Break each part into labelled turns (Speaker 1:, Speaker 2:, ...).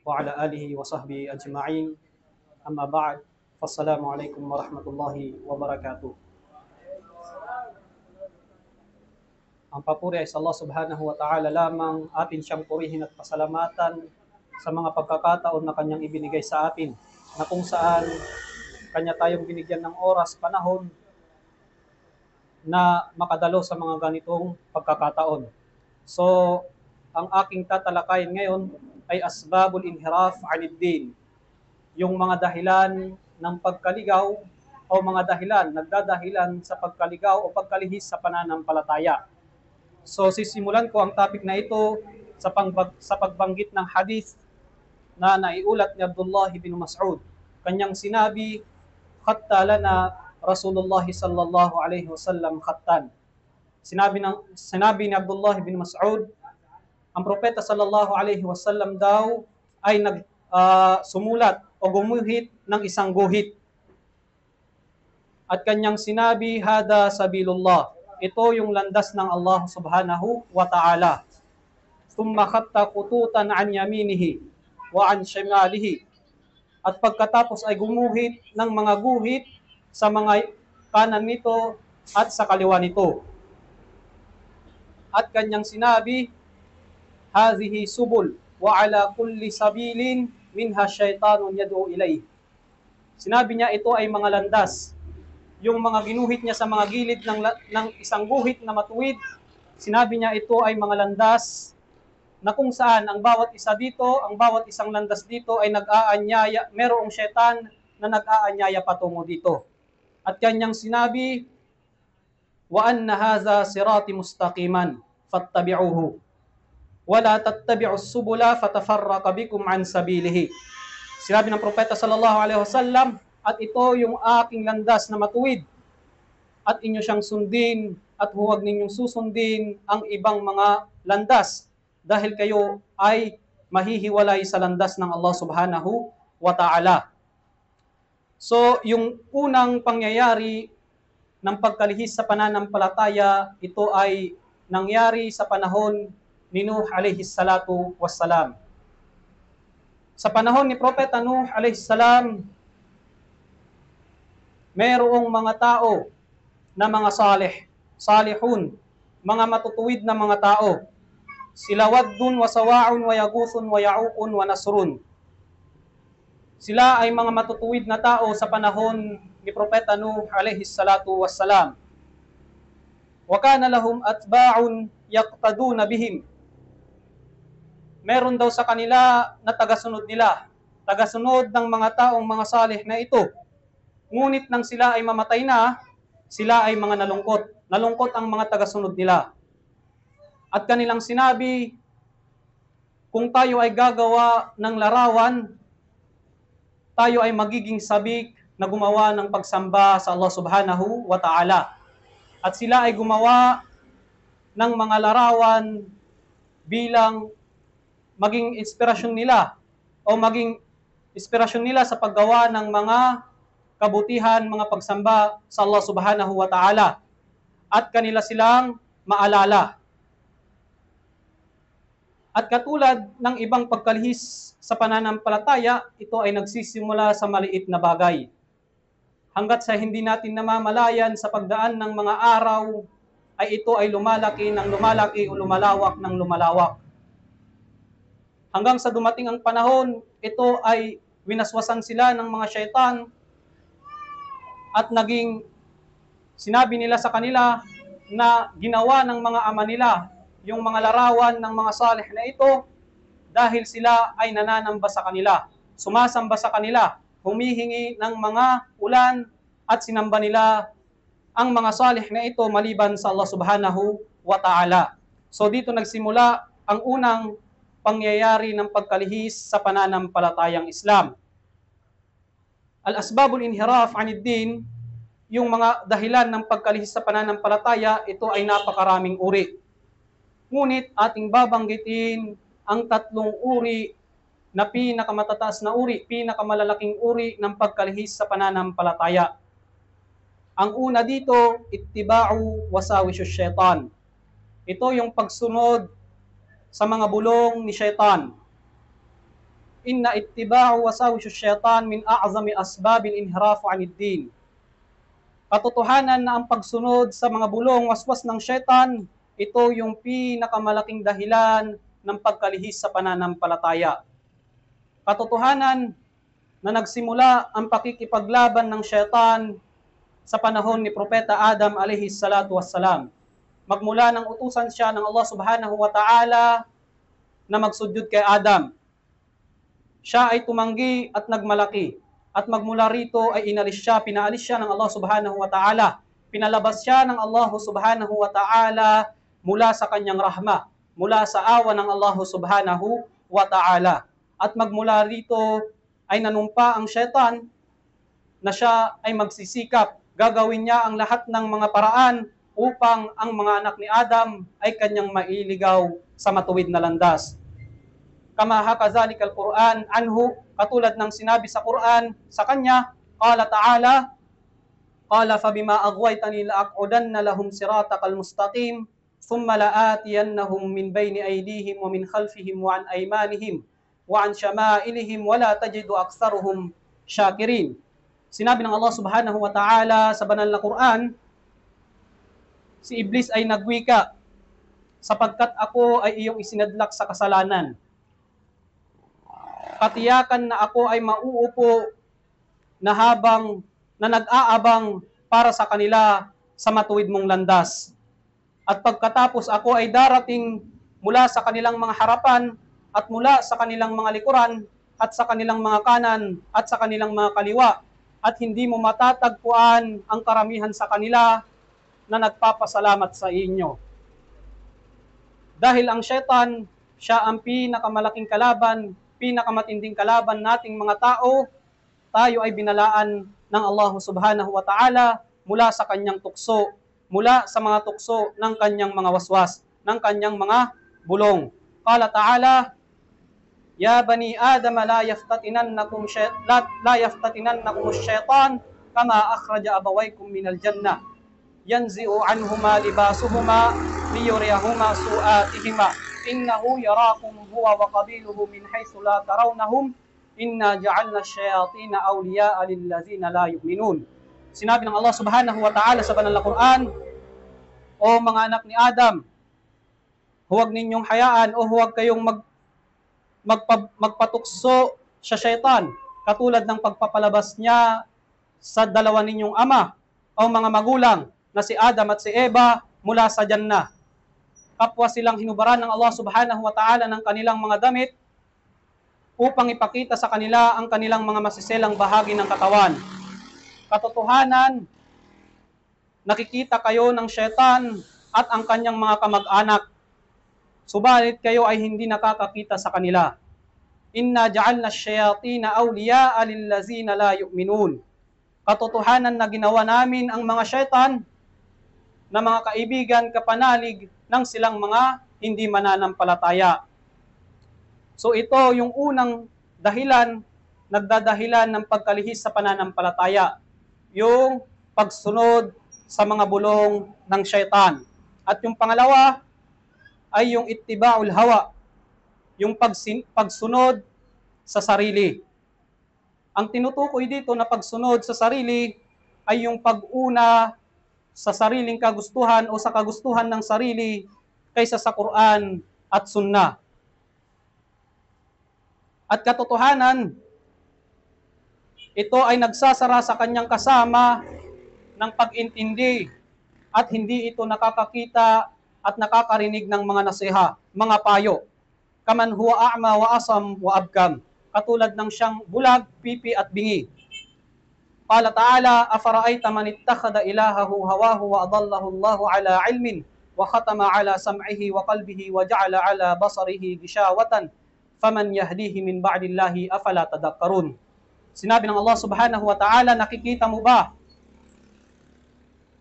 Speaker 1: وعلى آله وصحبه أجمعين أما بعد فالسلام عليكم ورحمة الله وبركاته. Ang papuri ay sa Allah subhanahu wa ta'ala lamang, atin siyang purihin at pasalamatan sa mga pagkakataon na kanyang ibinigay sa atin, na kung saan kanya tayong binigyan ng oras, panahon, na makadalo sa mga ganitong pagkakataon. So, ang aking tatalakayin ngayon ay asbabul inhiraf anid din, yung mga dahilan ng pagkaligaw o mga dahilan, nagdadahilan sa pagkaligaw o pagkalihis sa pananampalataya. So sisimulan ko ang topic na ito sa pagbanggit ng hadith na naiulat ni Abdullah bin Mas'ud. Kanyang sinabi, "Khatta lana Rasulullah sallallahu alaihi wasallam khattan." Sinabi ni Abdullah bin Mas'ud, ang propeta sallallahu alaihi wasallam daw ay sumulat o gumuhit ng isang guhit. At kanyang sinabi, "Hada sabilullah." Ito yung landas ng Allah subhanahu wa ta'ala. Thumma khatta qututan an yaminihi wa an shimalihi. At pagkatapos ay gumuhit ng mga guhit sa mga kanan nito at sa kaliwa nito. At kanyang sinabi, "Hazihi subul wa ala kulli sabilin minha syaitanun yad'u ilayh." Sinabi niya, ito ay mga landas. Yung mga ginuhit niya sa mga gilid ng isang guhit na matuwid, sinabi niya ito ay mga landas na kung saan ang bawat isa dito, ang bawat isang landas dito ay nag-aanyaya, merong syaitan na nag-aanyaya patungo dito. At kanyang sinabi, "Wa anna hadha sirati mustaqiman fattabi'uhu wa la tattabi'us subula fatafarraqa bikum an sabilihi." Sinabi ng propeta sallallahu alaihi wasallam, at ito yung aking landas na matuwid, at inyo siyang sundin, at huwag ninyong susundin ang ibang mga landas, dahil kayo ay mahihiwalay sa landas ng Allah subhanahu wa ta'ala. So, yung unang pangyayari ng pagkalihis sa pananampalataya, ito ay nangyari sa panahon ni Nuh alayhi salatu wassalam. Sa panahon ni Propeta Nuh alayhi salam, mayroong mga tao na mga salihun, mga matutuwid na mga tao. Sila Waddun wa Sawa'un wa Yaguthun wa Ya'uqun wa Nasrun. Sila ay mga matutuwid na tao sa panahon ni Propeta Nuh alayhi salatu wassalam. Wa kana lahum atba'un yaqtaduna bihim. Meron daw sa kanila na tagasunod nila, tagasunod ng mga taong mga salih na ito. Ngunit nang sila ay mamatay na, sila ay mga nalungkot. Nalungkot ang mga tagasunod nila. At kanilang sinabi, kung tayo ay gagawa ng larawan, tayo ay magiging sabik na gumawa ng pagsamba sa Allah subhanahu wa ta'ala. At sila ay gumawa ng mga larawan bilang maging inspirasyon nila o maging inspirasyon nila sa paggawa ng mga kabutihan, mga pagsamba sa Allah subhanahu wa ta'ala, at kanila silang maalala. At katulad ng ibang pagkalihis sa pananampalataya, ito ay nagsisimula sa maliit na bagay. Hanggat sa hindi natin namamalayan sa pagdaan ng mga araw, ay ito ay lumalaki ng lumalaki o lumalawak ng lumalawak. Hanggang sa dumating ang panahon, ito ay winaswasan sila ng mga syaitan, at naging sinabi nila sa kanila na ginawa ng mga ama nila yung mga larawan ng mga salih na ito dahil sila ay nananamba sa kanila, sumasamba sa kanila, humihingi ng mga ulan, at sinamba nila ang mga salih na ito maliban sa Allah subhanahu wa ta'ala. So dito nagsimula ang unang pangyayari ng pagkalihis sa pananampalatayang Islam. Al-asbabul inhiraf anid din, yung mga dahilan ng pagkalihis sa pananampalataya, ito ay napakaraming uri. Ngunit ating babanggitin ang tatlong uri na pinakamatataas na uri, pinakamalalaking uri ng pagkalihis sa pananampalataya. Ang una dito, ittiba'u wasawisyush syaitan. Ito yung pagsunod sa mga bulong ni syaitan. inna ittiba'u wasawis syaitan min a'zami asbabil inhirafu 'anid din. Katotohanan na ang pagsunod sa mga bulong waswas ng syaitan, ito yung pinakamalaking dahilan ng pagkalihis sa pananampalataya. Katotohanan na nagsimula ang pakikipaglaban ng syaitan sa panahon ni Propeta Adam alayhi salatu wassalam. Magmula nang utusan siya ng Allah subhanahu wa ta'ala na magsudyod kay Adam. Siya ay tumanggi at nagmalaki. At magmula rito ay pinaalis siya ng Allah subhanahu wa ta'ala. Pinalabas siya ng Allah subhanahu wa ta'ala mula sa kanyang rahma, mula sa awa ng Allah subhanahu wa ta'ala. At magmula rito ay nanumpa ang syaitan na siya ay magsisikap. Gagawin niya ang lahat ng mga paraan upang ang mga anak ni Adam ay kanyang mailigaw sa matuwid na landas. Kama hakazalik al-Quran anhu, katulad ng sinabi sa Quran sa kanya, qala ta'ala, qala fabima aghwaytani la'aq'udanna lahum siratakal mustaqim, thumma la'atiyannahum min bayni aydihim wa min khalfihim wa an aymanihim wa an syama'ilihim wa la tajidu aktsaruhum syakirin. Sinabi ng Allah subhanahu wa ta'ala sa banal na Quran, si Iblis ay nagwika, sapagkat ako ay iyong isinadlak sa kasalanan. Katiyakan na ako ay mauupo na nag-aabang para sa kanila sa matuwid mong landas. At pagkatapos ako ay darating mula sa kanilang mga harapan at mula sa kanilang mga likuran at sa kanilang mga kanan at sa kanilang mga kaliwa. At hindi mo matatagpuan ang karamihan sa kanila na nagpapasalamat sa inyo. Dahil ang syaitan, siya ang pinakamalaking kalaban, pinakamatinding kalaban nating mga tao, tayo ay binalaan ng Allah subhanahu wa ta'ala mula sa kanyang tukso, mula sa mga tukso ng kanyang mga waswas, ng kanyang mga bulong. Qala ta'ala, ya bani Adam la yaftatinannakum syaitan kama akhraja abawaykum minal jannah yanzi'u anhuma libasuhuma liyuriyahuma su'atihima innahu yarakum huwa wa qabiluhu min haythu la tarawnahum inna ja'alna asyayatina awliya'a lillazina la yu'minun. Sinabi ng Allah subhanahu wa ta'ala sa banal na Quran, o mga anak ni Adam, huwag ninyong hayaan o huwag kayong magpatukso sa syaitan katulad ng pagpapalabas niya sa dalawa ninyong ama o mga magulang na si Adam at si Eva mula sa Jannah. Kapwa silang hinubaran ng Allah subhanahu wa ta'ala ng kanilang mga damit upang ipakita sa kanila ang kanilang mga masiselang bahagi ng katawan. Katotohanan, nakikita kayo ng syaitan at ang kanyang mga kamag-anak, subalit kayo ay hindi nakakakita sa kanila. Inna ja'alna asyayatina awliya'a lillazina la yu'minun. Katotohanan na ginawa namin ang mga syaitan na mga kaibigan, kapanalig ng silang mga hindi mananampalataya. So ito yung unang dahilan, nagdadahilan ng pagkalihis sa pananampalataya, yung pagsunod sa mga bulong ng syaitan. At yung pangalawa ay yung ittiba'ul hawa, yung pagsunod sa sarili. Ang tinutukoy dito na pagsunod sa sarili ay yung pag-una sa sariling kagustuhan o sa kagustuhan ng sarili kaysa sa Quran at Sunnah. At katotohanan, ito ay nagsasara sa kanyang kasama ng pag-intindi at hindi ito nakakakita at nakakarinig ng mga nasiha, mga payo. Kaman huwa a'ma wa asam wa abkam. Katulad ng siyang bulag, pipi at bingi. Qala ta'ala, afara'ayta man ittakhadha ilahahu hawahu wa adallahu Allahu ala ilmin wa khatama ala sam'ihi wa qalbihi wa ja'ala ala basarihi gishawatan faman yahdihi min ba'dillahi afala tadhakkarun. Sinabi ng Allah subhanahu wa ta'ala, nakikita mo ba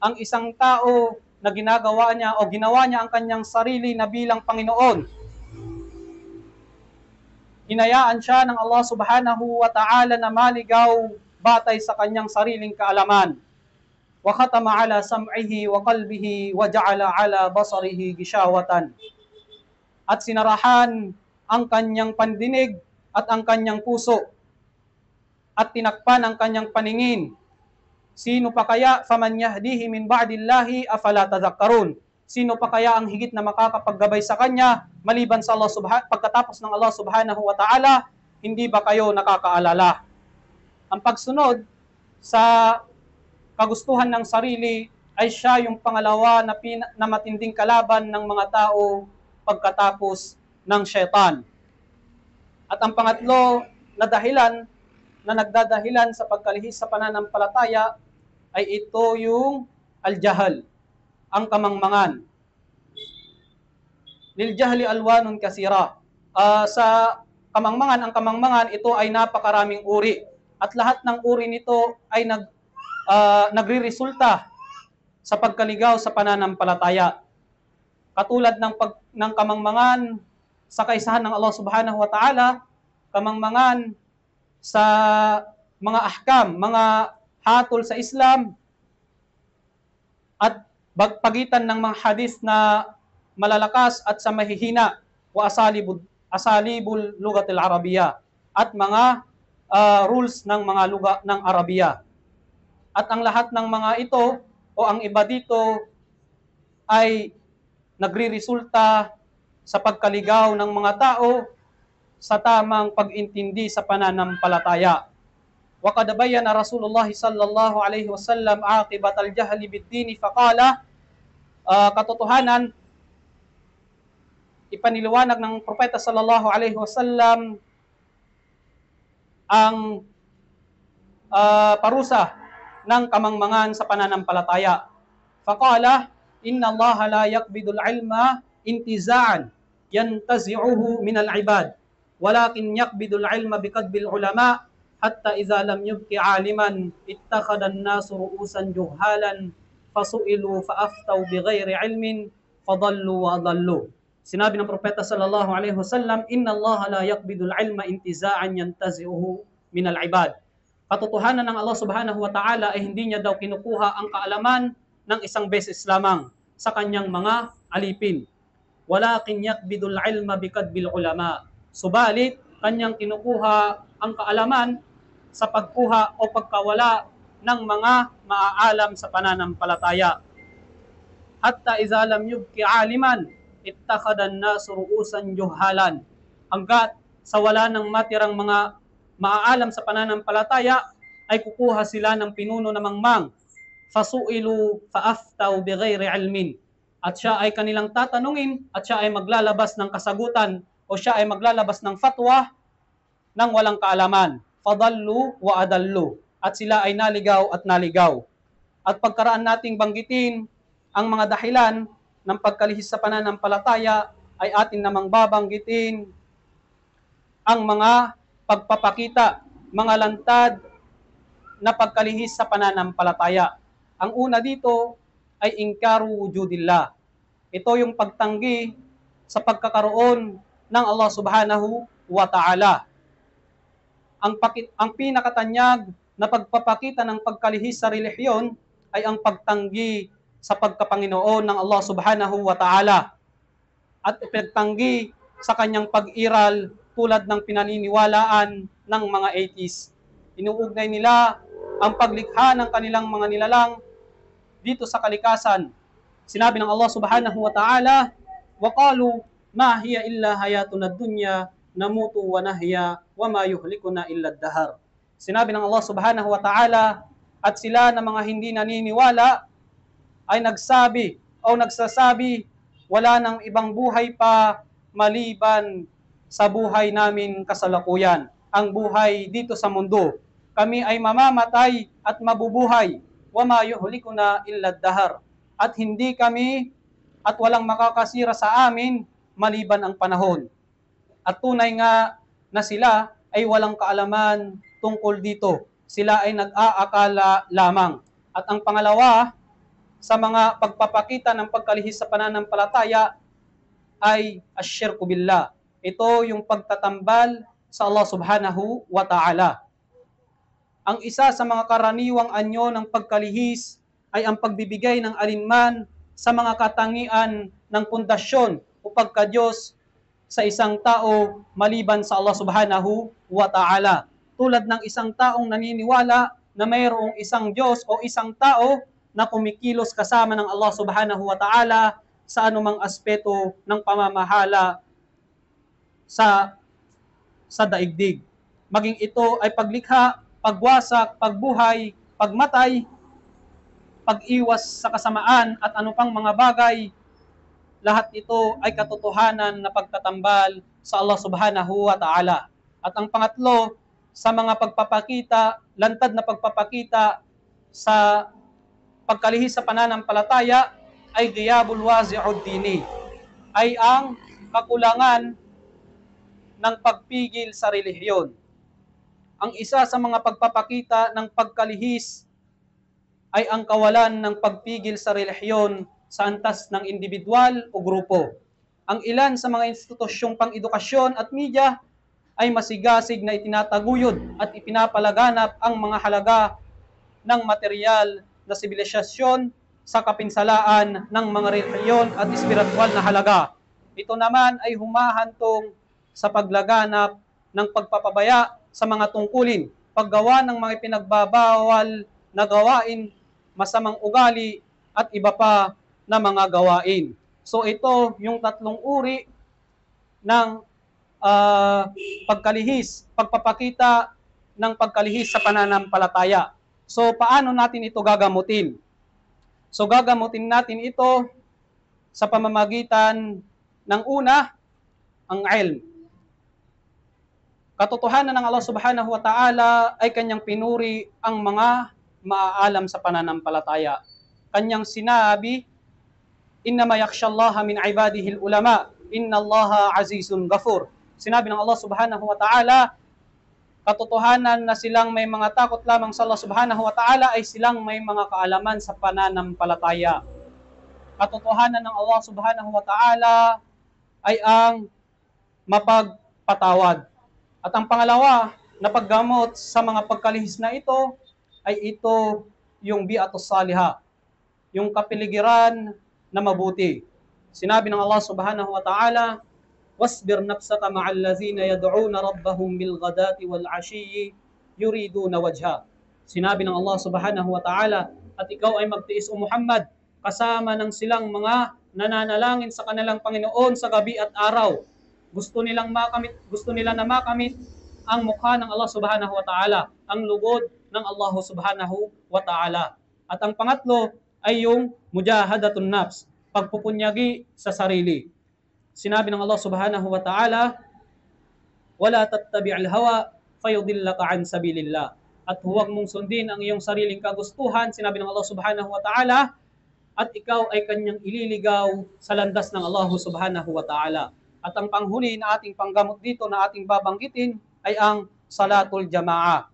Speaker 1: ang isang tao na ginagawa niya o ginawa niya ang kanyang sarili na bilang Panginoon? Hinayaan siya ng Allah subhanahu wa ta'ala na maligaw batay sa kanyang sariling kaalaman. Wa khatama ala sam'ihi wa qalbihi wa ja'ala ala basarihi gishawatan. At sinarahan ang kanyang pandinig at ang kanyang puso at tinakpan ang kanyang paningin. Sino pa kaya faman yahdihi min ba'dillahi afala tadhakkarun? Sino pa kaya ang higit na makakapaggabay sa kanya maliban sa Allah pagkatapos ng Allah Subhanahu wa Ta'ala? Hindi ba kayo nakakaalala? Ang pagsunod sa kagustuhan ng sarili ay siya yung pangalawa na matinding kalaban ng mga tao pagkatapos ng syaitan. At ang pangatlo na dahilan na nagdadahilan sa pagkalihis sa pananampalataya ay ito yung al-jahal, ang kamangmangan. Lil jahli alwanun kasira. Sa kamangmangan, ang kamangmangan ito ay napakaraming uri. At lahat ng uri nito ay nagre-resulta sa pagkaligaw sa pananampalataya. Katulad ng kamangmangan sa kaisahan ng Allah Subhanahu wa Ta'ala, kamangmangan sa mga ahkam, mga hatol sa Islam, at pagitan ng mga hadis na malalakas at sa mahihina, wa asalibul lugatil Arabiya, at mga rules ng mga luga ng Arabiya. At ang lahat ng mga ito o ang iba dito ay nagre-resulta sa pagkaligaw ng mga tao sa tamang pag-intindi sa pananampalataya. Wa qad bayyana Rasulullah sallallahu alaihi wasallam aqibat al-jahli bid-din faqala, katotohanan ipaniliwanag ng propeta sallallahu alaihi wasallam ang parusa ng kamangmangan sa pananampalataya. Faqala, inna Allah la yaqbidul ilma intiza'an yantazi'uhu min al-ibad, walakin yaqbidul ilma biqadbil ulama hatta idza lam yubqi aliman ittakhadha an-nasu ru'usan juhalan fasu'ilu fa'aftau bighairi ilmin fadallu wa adallu. Sinabi ng propeta sallallahu alaihi wasallam, inna Allah la yaqbidul ilma intiza'an yantazi'uhu min al-ibad. Katotohanan ng Allah Subhanahu wa Ta'ala ay hindi niya daw kinukuha ang kaalaman ng isang beses lamang sa kanyang mga alipin. Walakin yaqbidul ilma biqadbil ulama. Subalit, kanyang kinukuha ang kaalaman sa pagkuha o pagkawala ng mga maaalam sa pananampalataya. Hatta idza lam yubqi aliman ittakhadha an-nasu ru'usan juhalan. Hanggat sa wala ng matirang mga maaalam sa pananampalataya ay kukuha sila ng pinuno na mangmang. Fasu'ilu fa'aftau bighairi ilmin. At siya ay kanilang tatanungin at siya ay maglalabas ng kasagutan o siya ay maglalabas ng fatwa ng walang kaalaman. Fadallu wa adallu. At sila ay naligaw at naligaw. At pagkaraan nating banggitin ang mga dahilan ng pagkalihis sa pananampalataya ay atin namang babanggitin ang mga pagpapakita, mga lantad na pagkalihis sa pananampalataya. Ang una dito ay ingkaru wujudillah. Ito yung pagtanggi sa pagkakaroon ng Allah Subhanahu wa Ta'ala. Ang pinakatanyag na pagpapakita ng pagkalihis sa relihiyon ay ang pagtanggi sa pagkapanginoon ng Allah Subhanahu wa Ta'ala at pagtanggi sa kanyang pag-iral tulad ng pinaniniwalaan ng mga atheists. Inuugnay nila ang paglikha ng kanilang mga nilalang dito sa kalikasan. Sinabi ng Allah Subhanahu wa Ta'ala, wa qalu ma hiya illa hayatuna ad-dunya namutu wa nahya wa ma yuhlikuna illa ad-dahar. Sinabi ng Allah Subhanahu wa Ta'ala, at sila na mga hindi naniniwala ay nagsasabi, wala nang ibang buhay pa maliban sa buhay namin kasalukuyan, ang buhay dito sa mundo. Kami ay mamamatay at mabubuhay, wa ma yuhlikuna illa ad-dahar. At hindi kami at walang makakasira sa amin maliban ang panahon. At tunay nga na sila ay walang kaalaman tungkol dito. Sila ay nag-aakala lamang. At ang pangalawa, sa mga pagpapakita ng pagkalihis sa pananampalataya ay asyirku billah. Ito yung pagtatambal sa Allah Subhanahu wa Ta'ala. Ang isa sa mga karaniwang anyo ng pagkalihis ay ang pagbibigay ng alinman sa mga katangian ng pundasyon o pagka-Diyos sa isang tao maliban sa Allah subhanahu wa ta'ala. Tulad ng isang taong naniniwala na mayroong isang Diyos o isang tao na kumikilos kasama ng Allah subhanahu wa ta'ala sa anumang aspeto ng pamamahala sa daigdig. Maging ito ay paglikha, pagwasak, pagbuhay, pagmatay, pag-iwas sa kasamaan at ano pang mga bagay, lahat ito ay katotohanan na pagtatambal sa Allah subhanahu wa ta'ala. At ang pangatlo, sa mga pagpapakita, lantad na pagpapakita sa pagkalihis sa pananampalataya ay ghiyabul wazi'ud dini, ay ang kakulangan ng pagpigil sa relihiyon. Ang isa sa mga pagpapakita ng pagkalihis ay ang kawalan ng pagpigil sa relihiyon sa antas ng individual o grupo. Ang ilan sa mga institusyong pang-edukasyon at media ay masigasig na itinataguyod at ipinapalaganap ang mga halaga ng material na sibilisasyon sa kapinsalaan ng mga relihiyon at espiritual na halaga. Ito naman ay humahantong sa paglaganap ng pagpapabaya sa mga tungkulin, paggawa ng mga pinagbabawal na gawain, masamang ugali at iba pa na mga gawain. So ito yung tatlong uri ng pagkalihis, pagpapakita ng pagkalihis sa pananampalataya. So paano natin ito gagamutin? So gagamutin natin ito sa pamamagitan ng una, ang ilm. Katotohanan ng Allah subhanahu wa ta'ala ay kanyang pinuri ang mga maaalam sa pananampalataya. Kanyang sinabi, innama yakhshallaha min ibadihi ulama, innallaha azizun ghafur. Sinabi ng Allah subhanahu wa ta'ala, katotohanan na silang may mga takot lamang sa Allah subhanahu wa ta'ala ay silang may mga kaalaman sa pananampalataya. Katotohanan ng Allah subhanahu wa ta'ala ay ang mapagpatawad. At ang pangalawa na paggamot sa mga pagkalihis na ito ay ito yung bi'atus salihah, yung kapiligiran na mabuti. Sinabi ng Allah subhanahu wa ta'ala, wasbir nafsaka ma'al lazina yad'una rabbahum bil ghadati wal 'ashiyyi yuriduna wajha. Sinabi ng Allah subhanahu wa ta'ala, at ikaw ay magtiis o Muhammad kasama ng silang mga nananalangin sa kanilang Panginoon sa gabi at araw. Gusto nila na makamit ang mukha ng Allah subhanahu wa ta'ala, ang lugod ng Allah subhanahu wa ta'ala. At ang pangatlo ay yung mujahadatun nafs, pagpupunyagi sa sarili. Sinabi ng Allah subhanahu wa ta'ala, wala tattabi'al hawa fayudillaka an sabilillah. At huwag mong sundin ang iyong sariling kagustuhan, sinabi ng Allah subhanahu wa ta'ala, at ikaw ay kanyang ililigaw sa landas ng Allah subhanahu wa ta'ala. At ang panghuli na ating panggamot dito na ating babanggitin ay ang salatul jamaah.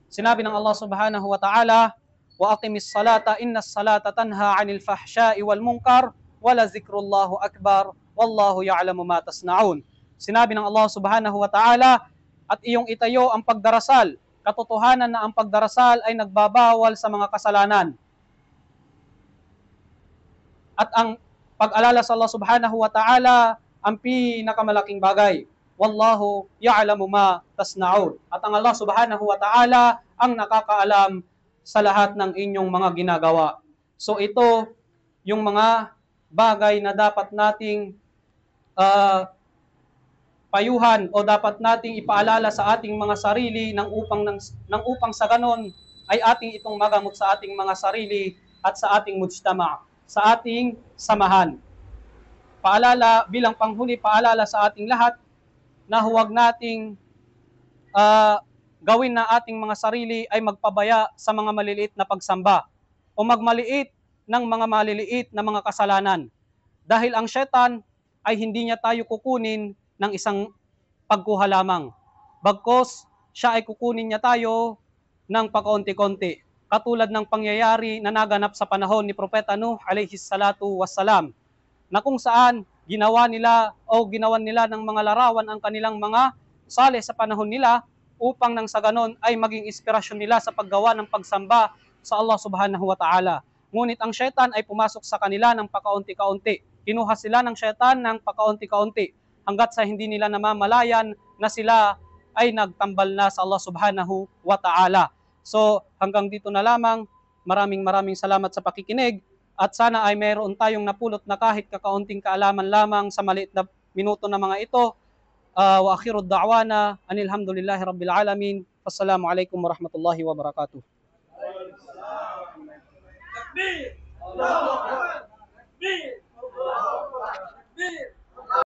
Speaker 1: Sinabi ng Allah subhanahu wa ta'ala, wa aqimis salata innas salata tanha 'anil fahsya'i wal munkar wa la zikrullahu akbar wallahu ya'lamu ma tasna'un. Sinabi ng Allah subhanahu wa ta'ala, at iyong itayo ang pagdarasal, katotohanan na ang pagdarasal ay nagbabawal sa mga kasalanan. At ang pag-alala sa Allah subhanahu wa ta'ala ang pinakamalaking bagay. Wallahu ya'lamu ma tasna'un. At ang Allah subhanahu wa ta'ala ang nakakaalam sa lahat ng inyong mga ginagawa. So ito yung mga bagay na dapat nating payuhan o dapat nating ipaalala sa ating mga sarili nang upang sa ganon ay ating itong magamot sa ating mga sarili at sa ating mujtama', sa ating samahan. Paalala, bilang panghuli, paalala sa ating lahat na huwag nating gawin na ating mga sarili ay magpabaya sa mga maliliit na pagsamba o magmaliit ng mga maliliit na mga kasalanan. Dahil ang syaitan ay hindi niya tayo kukunin ng isang pagkuha lamang. Bagkos, siya ay kukunin niya tayo ng pakaunti-konti. Katulad ng pangyayari na naganap sa panahon ni Propeta Nuh alayhi salatu wassalam, na kung saan ginawan nila ng mga larawan ang kanilang mga sale sa panahon nila upang nang sa ganon ay maging inspirasyon nila sa paggawa ng pagsamba sa Allah subhanahu wa ta'ala. Ngunit ang syaitan ay pumasok sa kanila ng pakaunti-kaunti Kinuha sila ng syaitan ng pakaunti-kaunti hanggat sa hindi nila namamalayan na sila ay nagtambal na sa Allah subhanahu wa ta'ala. So hanggang dito na lamang. Maraming salamat sa pakikinig at sana ay mayroon tayong napulot na kahit kakaunting kaalaman lamang sa maliit na minuto na mga ito. Wa akhirud da'wana anil hamdulillahi rabbil alamin. Assalamu alaikum warahmatullahi wabarakatuh.